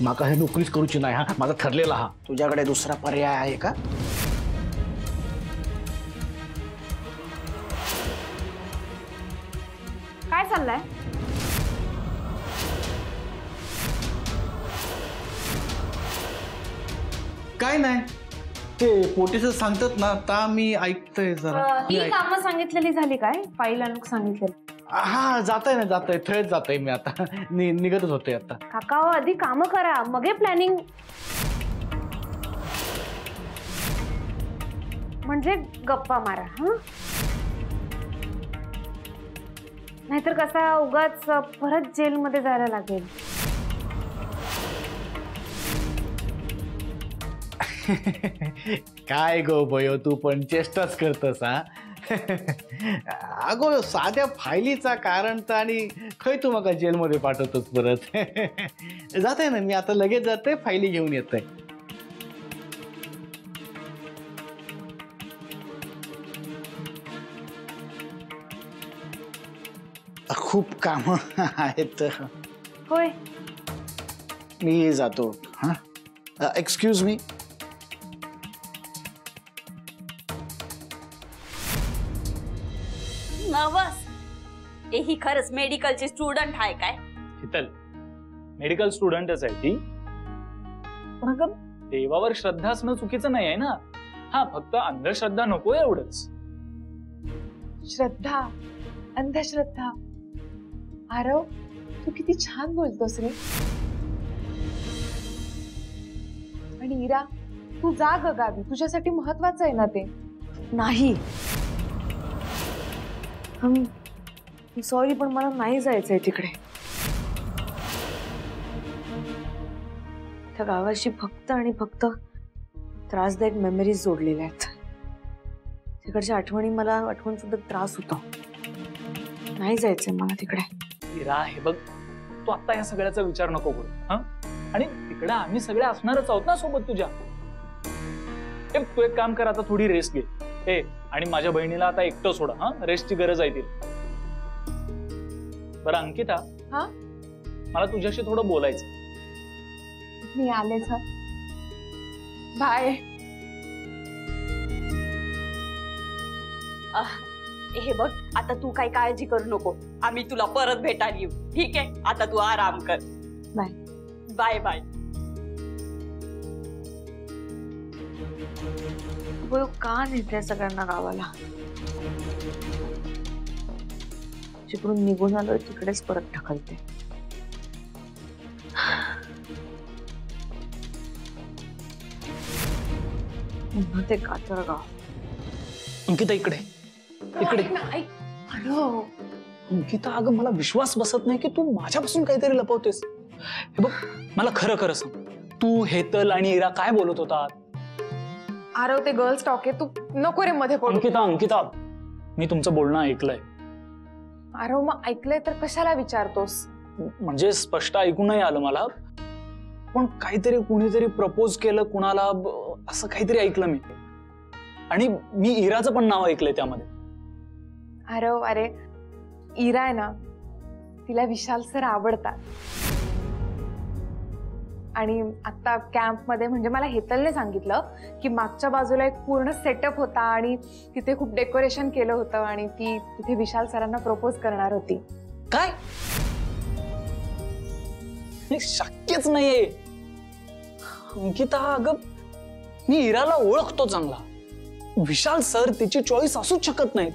माका हे नोकरीच करूची नाही हा, माझा ठरलेला हा. तुझ्याकडे दुसरा पर्याय आहे का? काय चाललंय? काय नाही, ते पोटीचं सांगतात ना, आता मी ऐकतोय जरा. ही कामं सांगितलेली झाली काय? फाईल आणून सांगितलेली. हा जाताय थळच जाताय मी आता. निघतच होते आता. काका आधी काम करा, मग प्लॅनिंग. म्हणजे गप्पा मारा हा, नाहीतर कसा उगाच परत जेलमध्ये जायला लागेल. काय गो बयो, तू पण चेष्टाच करतस हा. अगो साध्या फायलीचा कारण तर, आणि खय तू मका जेलमध्ये पाठवतोस परत. जाते ना मी आता, लगेच जाते, फायली घेऊन येतोय. खूप काम आहेत. होय, मी जातो. हा, एक्सक्यूज मी. नवस ही खरंच मेडिकलची स्टुडंट आहे काय? शीतल मेडिकल स्टुडंटच आहे ती, पण अगं देवावर श्रद्धा असणं चुकीचं नाही आहे ना. हा, फक्त अंधश्रद्धा नको एवढंच. श्रद्धा, अंधश्रद्धा. आरव, तू किती छान बोलतोस रे. आणि इरा, तू जा ग गावी, तुझ्यासाठी महत्वाचं आहे ना ते. नाही सॉरी, पण मला नाही जायचंय तिकडे. त्या गावाशी फक्त आणि फक्त त्रासदायक मेमरीज जोडलेल्या आहेत. तिकडच्या आठवणी मला आठवण सुद्धा त्रास होतो. नाही जायचंय मला तिकडे. इरा, हे बघ, तू आता ह्या सगळ्याचा विचार नको करू. हा, आणि तिकडे आम्ही सगळे असणारच आहोत ना सोबत तुझ्या. तू एक काम कर, आता थोडी रेस्ट घे. आणि माझ्या बहिणीला आता एकटं सोडा. हा, रेस्टची गरज आहे तिला. बरं अंकिता, हा, मला तुझ्याशी थोडं बोलायचं. मी आलेच. बाय. हे बघ, आता तू काही काळजी करू नको, आम्ही तुला परत भेटायला येऊ. ठीक आहे, आता तू आराम कर. Bye bye bye. का नेते सगळ्यांना गावाला? जिकडून निघून आलोय तिकडेच परत ढकलते. ते कातरगाव. अंकिता इकडे इकडे. आरव, अंकिता, अगं मला विश्वास बसत नाही की तू माझ्यापासून काहीतरी लपवतेस. हे बघ, मला खरं खरं सांग, तू हेतल आणि इरा काय बोलत होता? आरव, ते गर्ल्स टॉक आहे, तू नको रे मध्ये पडू. अंकिता, मी तुमचं बोलणं ऐकलंय. आरव, मग ऐकलंय तर कशाला विचारतोस? म्हणजे स्पष्ट ऐकू नाही आलं मला, पण काहीतरी कुणीतरी प्रपोज केलं कुणाला, असं काहीतरी ऐकलं मी. आणि मी इराचं पण नाव ऐकलंय त्यामध्ये. आरव, अरे इरा आहे ना, तिला विशाल सर आवडतात. आणि आता कॅम्प मध्ये, म्हणजे मला हेतलने सांगितलं की मागच्या बाजूला एक पूर्ण सेटअप होता आणि तिथे खूप डेकोरेशन केलं होतं आणि ती तिथे विशाल सरांना प्रपोज करणार होती. काय? शक्यच नाहीये अंकिता. अगं मी इराला ओळखतो चांगला. विशाल सर तिची चॉईस असूच शकत नाही.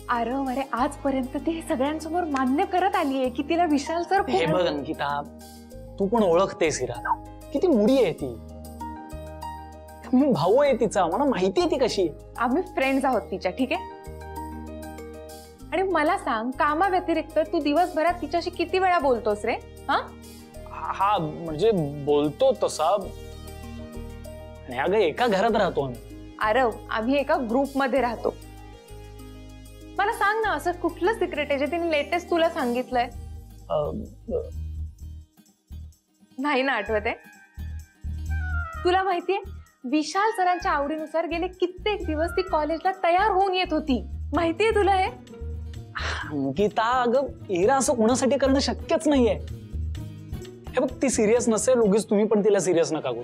आरव, अरे आजपर्यंत ती सगळ्यांसमोर मान्य करत आलीये की तिला विशाल सर. हे बघ अंकिता, तू पण ओळखतेस इराला, किती मुडी आहे ती. मी भाऊ आहे तिचा, मला माहिती आहे ती कशी आहे. आम्ही फ्रेंड्स आहोत तिच्या, ठीक आहे. आणि मला सांग, कामा व्यतिरिक्त तू दिवसभरात तिच्याशी किती वेळा बोलतोस रे? हा, म्हणजे बोलतो तसा. आणि अगं एका घरात राहतो आम्ही. आरव, आम्ही एका ग्रुप मध्ये राहतो. मला सांग ना, असं कुठलं सिक्रेट आहे जे तिने लेटेस्ट तुला सांगितलंय? नाही ना आठवत आहे? तुला माहितीये, विशाल सरांच्या आवडीनुसार गेले कित्येक दिवस ती कॉलेजला तयार होऊन येत होती. माहितीये तुला हे? अंकिता, अगं इरा असं कोणासाठी करणं शक्यच नाहीये. हे बघ, ती सिरियस नसेल, उगीच तुम्ही पण तिला सिरियस नका करू.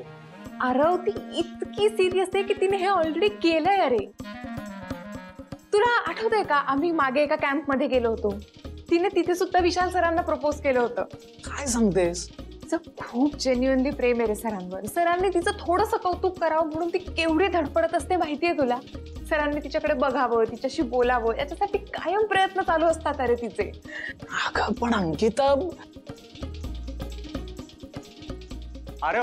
अरे ती इतकी सिरियस आहे की तिने हे ऑलरेडी केलंय. अरे तुला आठवतंय का, आम्ही मागे एका कॅम्प मध्ये गेलो होतो, तिने तिथे सुद्धा विशाल सरांना प्रपोज केलं होतं. काय सांगतेस? तिचं खूप जेन्युइनली प्रेम आहे रे सरांवर. सरांनी तिचं थोडंसं कौतुक करावं म्हणून ती केवढी धडपडत असते माहितीये तुला. सरांनी तिच्याकडे बघावं, तिच्याशी बोलावं, याच्यासाठी कायम प्रयत्न चालू असतात अरे तिचे. अगं पण अंकिता, अरे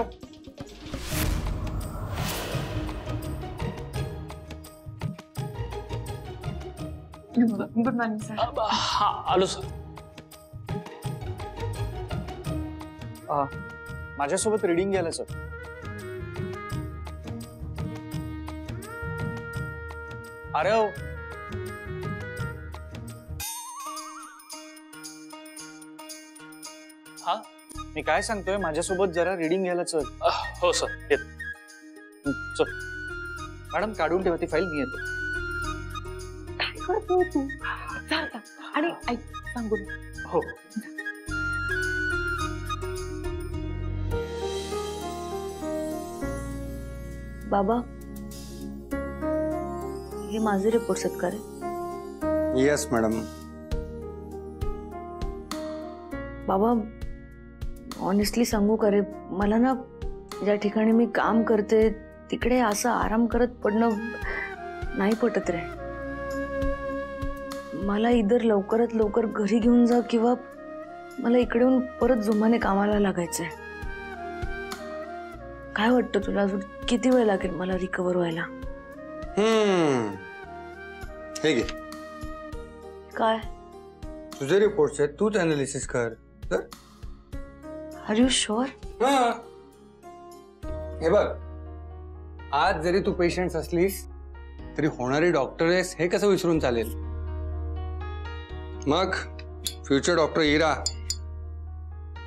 गुड मॉर्निंग सर. हा आलो सर. माझ्यासोबत रीडिंग घ्यायला सर. अरे हा मी काय सांगतोय, माझ्यासोबत जरा रीडिंग घ्यायला सर. हो सर, येत. चल मॅडम, काढून ठेवा ती फाईल, मी येतो. काय करतोय तू? चाल का? आणि ऐक सांगू दे. हो. बाबा, हे माझे रिपोर्ट्स आहेत का रे? Yes madam. बाबा, ऑनेस्टली सांगू का रे, मला ना ज्या ठिकाणी मी काम करते तिकडे असं आराम करत पडणं नाही पटत रे. मला इधर लवकरात लवकर घरी घेऊन जा किंवा मला इकडे येऊन परत जोमाने कामाला लागायचंय. काय वाटतं तुला, अजून किती वेळ लागेल मला रिकवर व्हायला? हे घे, काय? तुझे रिपोर्ट्स आहेत, तूच अनालिसिस कर. Are you sure? हे बघ, आज जरी तू पेशंट असलीस तरी होणारी डॉक्टर आहेस हे कसं विसरून चालेल? मग फ्युचर डॉक्टर इरा,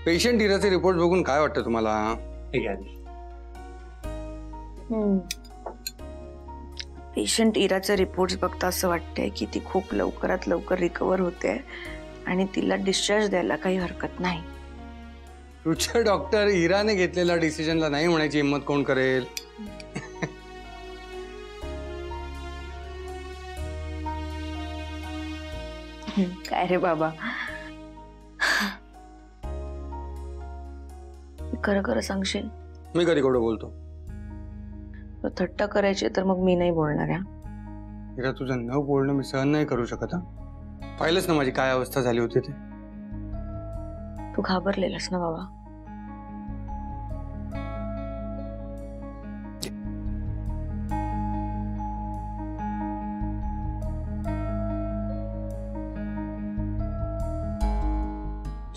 पेशंट इराचे रिपोर्ट बघून काय वाटतं तुम्हाला? ठीक आहे. पेशंट इराचे रिपोर्ट्स बघता असं वाटतंय की ती खूप लवकरात लवकर रिकवर होते आणि तिला डिस्चार्ज द्यायला काही हरकत नाही. फ्युचर डॉक्टर इराने घेतलेल्या डिसिजनला नाही म्हणायची हिंमत कोण करेल? काय रे बाबा, खरं खरं सांगशील? मी कधी खोटं बोलतो? थट्टा करायची तर मग मी नाही बोलणार. इरा, तुझं न बोलणं मी सहन नाही करू शकत. पाहिलंच ना माझी काय अवस्था झाली होती ते. तू घाबरलेलास ना बाबा.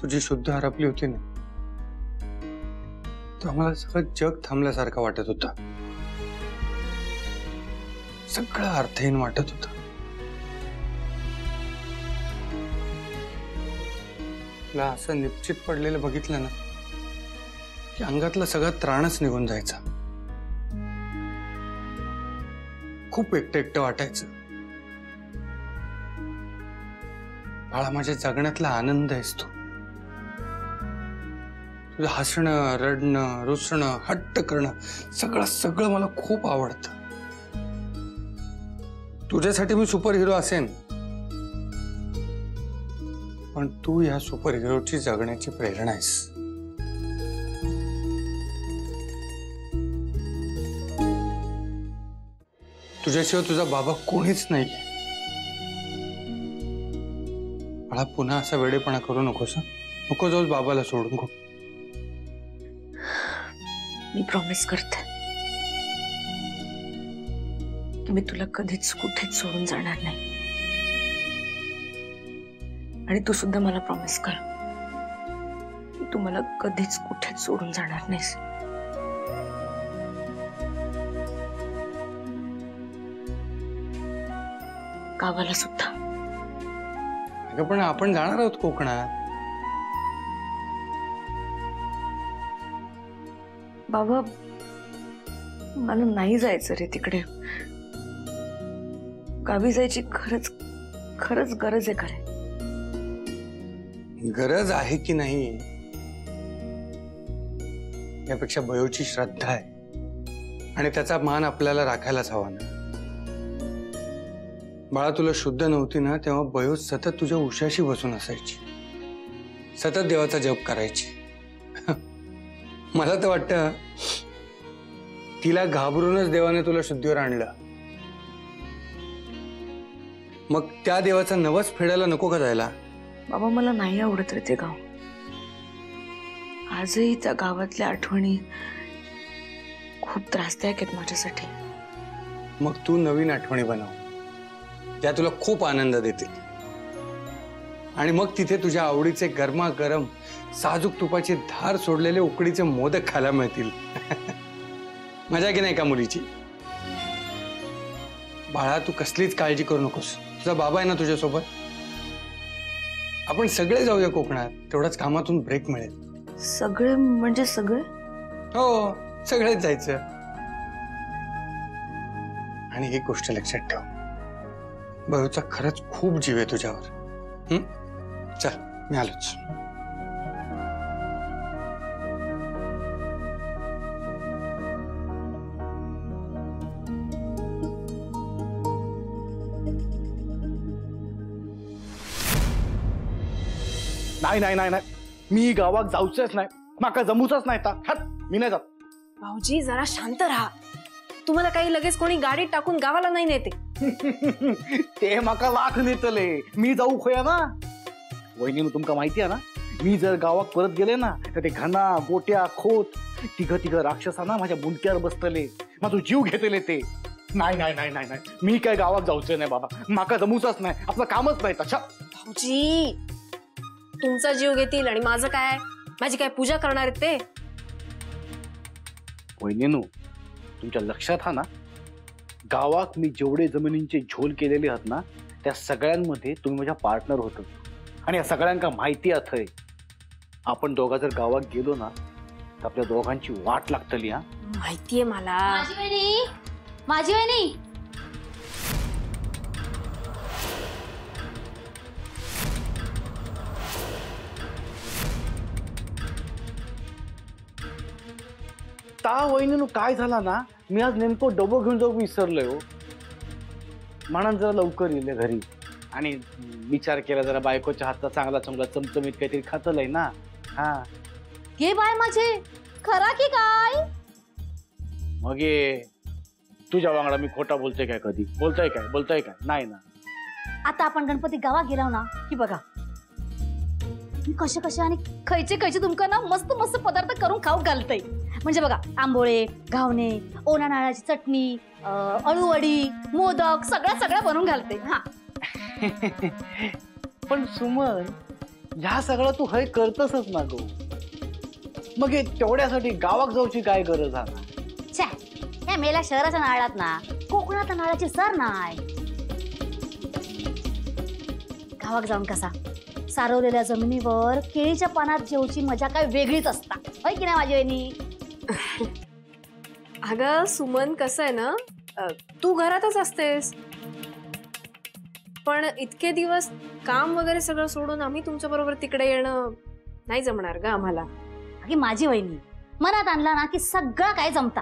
तुझी शुद्ध हरपली होती ना, तर मला सगळं जग थांबल्यासारखं वाटत होतं. सगळं अर्थहीन वाटत होतं. तुला असं निश्चित पडलेलं बघितलं ना की अंगातला सगळा त्राणच निघून जायचा. खूप एकटं एकटं वाटायचं. बाळा, माझ्या जगण्यातला आनंद आहेस तू. तुझं हसणं, रडणं, रुसणं, हट्ट करणं, सगळं सगळं मला खूप आवडतं. तुझ्यासाठी मी सुपर हिरो असेन, पण तू या सुपर हिरोची जगण्याची प्रेरणा आहेस. तुझ्याशिवाय तुझा बाबा कोणीच नाही. मला पुन्हा असा वेडेपणा करू नकोस. नको जाऊस बाबाला सोडून. खूप मी प्रॉमिस करते की मी तुला कधीच कुठेच सोडून जाणार नाही. आणि तू सुद्धा मला प्रॉमिस कर की तू मला कधीच कुठेच सोडून जाणार नाहीस. गावाला सुद्धा. अगं पण आपण जाणार आहोत कोकणात. बाबा, मला नाही जायचं रे तिकडे. गावी जायची खरंच खरंच गरज आहे. खरे गरज आहे की नाही यापेक्षा बयोची श्रद्धा आहे आणि त्याचा मान आपल्याला राखायलाच हवा ना. बाळा तुला शुद्ध नव्हती ना तेव्हा बयो सतत तुझ्या उशाशी बसून असायची, सतत देवाचा जप करायची. मला तर वाटतं तिला घाबरूनच देवाने तुला शुद्धीवर आणलं. मग त्या देवाचा नवस फेडायला नको का जायला? बाबा मला नाही आवडत रे ते गाव. आजही त्या गावातल्या आठवणी खूप त्रासदायक आहेत माझ्यासाठी. मग तू नवीन आठवणी बनव ज्या तुला खूप आनंद देतील आणि मग तिथे तुझ्या आवडीचे गरमागरम साजूक तुपाची धार सोडलेले उकडीचे मोदक खायला मिळतील. मजा की नाही का मुलीची? बाळा तू कसलीच काळजी करू नकोस, तुझा बाबा आहे ना तुझ्यासोबत. आपण सगळे जाऊया कोकणात, तेवढाच कामातून ब्रेक मिळेल. सगळे म्हणजे सगळे? हो सगळेच जायचं. आणि एक गोष्ट लक्षात ठेव, बयूचा खरंच खूप जीव आहे तुझ्यावर. चल मी आलोच. नाही नाही नाही नाही, मी गावात जाऊचेच नाही, माका जमूचच नाही. मी नाही जात. भाऊजी जरा शांत राहा. तुम्हाला काही लगेच कोणी गाडीत टाकून गावाला नाही नेते. ते माका लाख नेतले, मी जाऊ खोया ना. वहिनी तुमका माहिती आहे ना, मी जर गावात परत गेले ना तर ते घना गोट्या खोत तिघ राक्षसांना माझ्या बुंक्यावर बसतले, माझा जीव घेतले ते. नाही नाही नाही नाही नाही, मी काय गावात जाऊचे नाही बाबा, माका जमूचच नाही, आपलं कामच नाही तशा. भाऊजी तुमचा जीव घेतील आणि माझं काय? माझी काय पूजा करणार आहेत ते? वहिनीनू तुमच्या लक्षात हा ना, गावात मी जेवढे जमिनींचे झोल केलेले आहात ना त्या सगळ्यांमध्ये तुम्ही माझ्या पार्टनर होत आणि या सगळ्यांका माहिती आहे. आपण दोघा जर गावात गेलो ना तर आपल्या दोघांची वाट लागतली. हा माहितीये मला. माझी वहिनी ता वहिनीनू काय झाला ना, मी आज नेमकं डबो घेऊन जाऊ विसरलोय हो. म्हणून जरा लवकर येले घरी आणि विचार केला जरा बायकोच्या हातचा चांगला चांगला चमचमीत काहीतरी खातलंय ना. हा घे बाय माझे, खरा की काय? मग ये तुझ्या वांगडा मी खोटा बोलतोय काय? कधी बोलताय काय? नाही ना. आता आपण गणपती गावात गेलो ना की बघा मी कसे आणि खयचे तुमका ना मस्त मस्त पदार्थ करून खाऊ घालतय. म्हणजे बघा आंबोळे, घावणे, ओना नारळाची चटणी, अळूवडी, मोदक सगळं बनवून घालते. हा पण सुमन ह्या सगळं तू हय करतसच ना गो, मग हे तेवढ्यासाठी गावात जाऊची काय गरज आहे? छे, या मेला शहराच्या नारळात ना कोकणात नारळाची सर नाही. गावात जाऊन कसा सारवलेल्या जमिनीवर केळीच्या पानात जेवची मजा काय वेगळीच असता, होय की नाही माझी वहिनी? अगं सुमन कसं आहे ना, तू घरातच असतेस पण इतके दिवस काम वगैरे सगळं सोडून आम्ही तुमच्या बरोबर तिकडे येणं नाही जमणार ग आम्हाला. अगे माझी वहिनी मनात आणला ना की सगळं काय जमता.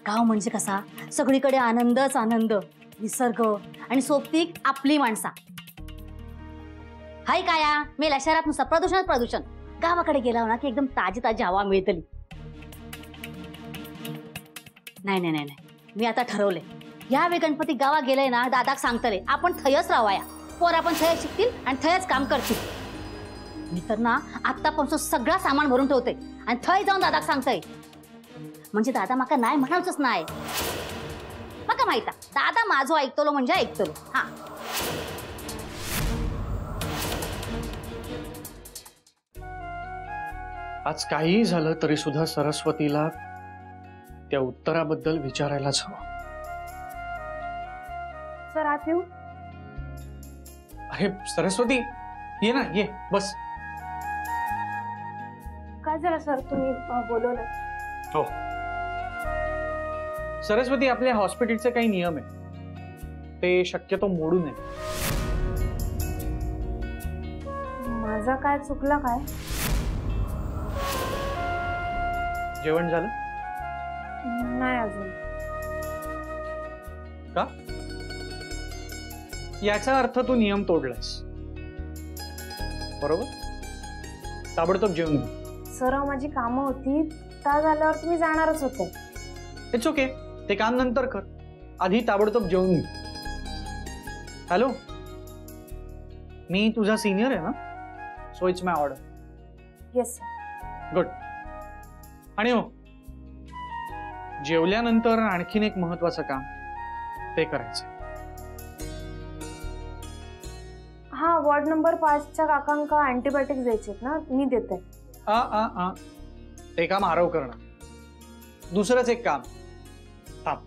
गाव म्हणजे कसा सगळीकडे आनंदच आनंद, निसर्ग आणि सोबतीक आपली माणसा. हाय काया मेला शहरात नुसतं प्रदूषण. गावाकडे गेला ना की एकदम ताजी हवा मिळतली. नाही मी आता ठरवले, यावेळी गणपती गावात गेले ना दादाक सांगतले आपण थयच राहाया, पोर आपण थयच शिकतील आणि थयच काम करतील. मी तर ना आत्तापासून सगळं सामान भरून ठेवते आणि थय जाऊन दादाक सांगतय, म्हणजे दादा माका नाही म्हणावच नाही. माका माहिता दादा माझो ऐकतलो म्हणजे ऐकतलो. हा आज काहीही झालं तरी सुद्धा सरस्वतीला त्या उत्तराबद्दल विचारायलाच हवं. सर आत येऊ? अरे सरस्वती ये ना, ये बस. काय झालं सर, तुम्ही बोलवलं? हो सरस्वती, आपल्या हॉस्पिटलचे काही नियम आहेत ते शक्यतो मोडू नये. माझा काय चुकला काय? जेवण झालं नाही अजून. का? याचा अर्थ तू नियम तोडलास, बरोबर? ताबडतोब जेवण घे. सर माझी कामं होती, त्या झाल्यावर तुम्ही जाणारच होते. इट्स ओके, ते काम नंतर कर, आधी ताबडतोब जेवून घे. हॅलो, मी तुझा सिनियर आहे ना, so it's my order. Yes sir. Good. आणि हो, जेवल्यानंतर आणखीन एक महत्वाचं काम ते करायचं. हा, वॉर्ड नंबर 5च्या काकांका अँटीबायोटिक्स द्यायचे ना, मी देते. ते काम आरव करणं. दुसरंच एक काम. थांब.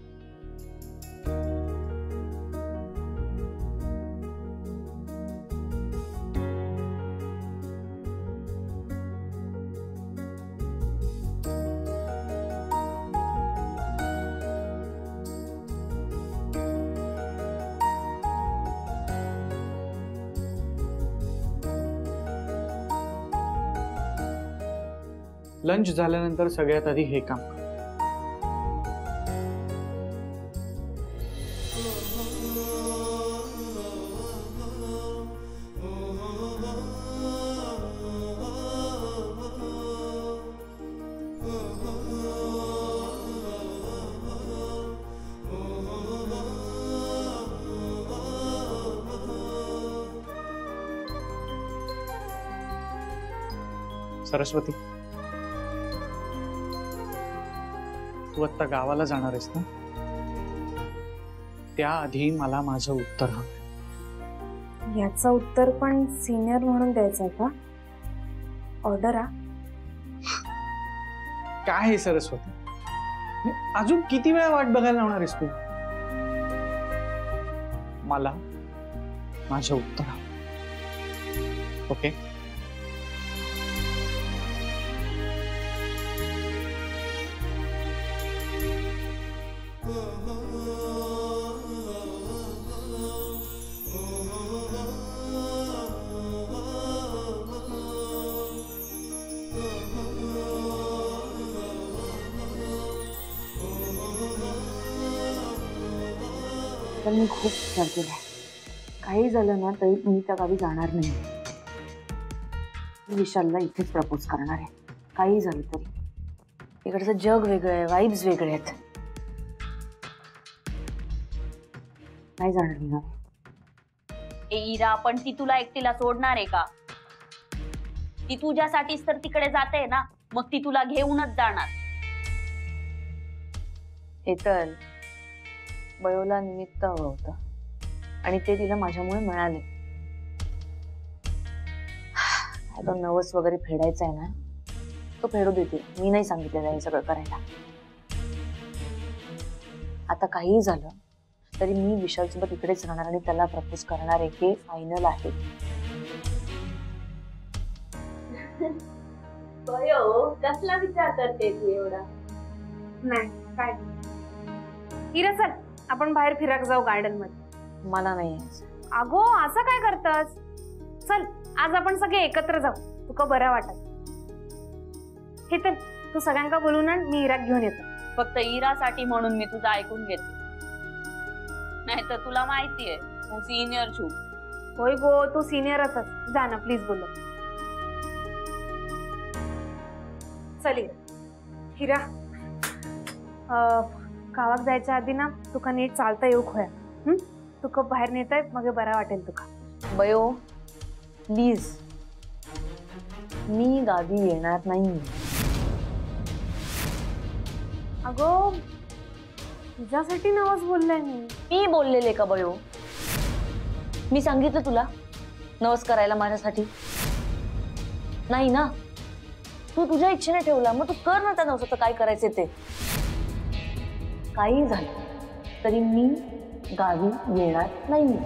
लंच झाल्यानंतर सगळ्यात आधी हे काम कर. सरस्वती, तू आत्ता गावाला जाणार आहेस ना? त्याआधी मला माझं उत्तर हवं. याचं उत्तर पण सिनियर म्हणून द्यायचं आहे का? ऑर्डर हा. काय आहे सरस्वती? अजून किती वेळा वाट बघायला लावणार आहेस तू? मला माझं उत्तर हवं. ओके? तर मी खूप विचार केलाय. काही झालं ना तरी मी त्या गावी जाणार नाही. मी विशालला इथेच प्रपोज करणार आहे. काही झालं तरी. इकडचं जग वेगळं आहे, वाईब्स वेगळे आहेत. नाही जाणार मी गावी. इरा, पण ती तुला एकटीला सोडणार आहे का? ती तुझ्यासाठीच तर तिकडे जाते ना, मग ती तुला घेऊनच जाणार. हेतल, बयोला निमित्त हवं होतं आणि ते तिला माझ्यामुळे मिळाले. आता नवस वगैरे फेडायचा आहे ना, तो फेडू देते. मी नाही सांगितलेलं हे सगळं करायला. आता काहीही झालं तरी मी विशालसोबत इकडेच राहणार आणि त्याला प्रपोज करणार आहे. हे फायनल आहे. कसला विचार करते तू एवढा? नाही काय इरा, चल आपण बाहेर फिरायला जाऊ गार्डन मध्ये. मला नाही यायचं. अगो असं काय करतस? चल आज आपण सगळे एकत्र जाऊ, तुका बरं वाटत. हे तर तू सगळ्यांका बोलून आण, मी इराक घेऊन येतो. फक्त इरासाठी म्हणून मी तुझं ऐकून घेते, नाही तर तुला माहितीये तू सिनियर छू. होय गो, तू सिनियर असस. जा ना प्लीज बोलो. चल हिरा, गावात जायच्या आधी ना तुका नीट चालता येऊ खोया. तुका बाहेर नेत आहे, मग बरा वाटेल तुका. बयो प्लीज, मी गावी येणार नाही. अगो तुझ्यासाठी नवस बोललाय मी बोललेले का बयो? मी सांगितलं तुला नवस करायला माझ्यासाठी? नाही ना. तू तुझ्या इच्छेने ठेवला, मग तू कर ना त्या नवसाचं काय करायचे ते. काही झालं तरी मी गावी येणार नाही.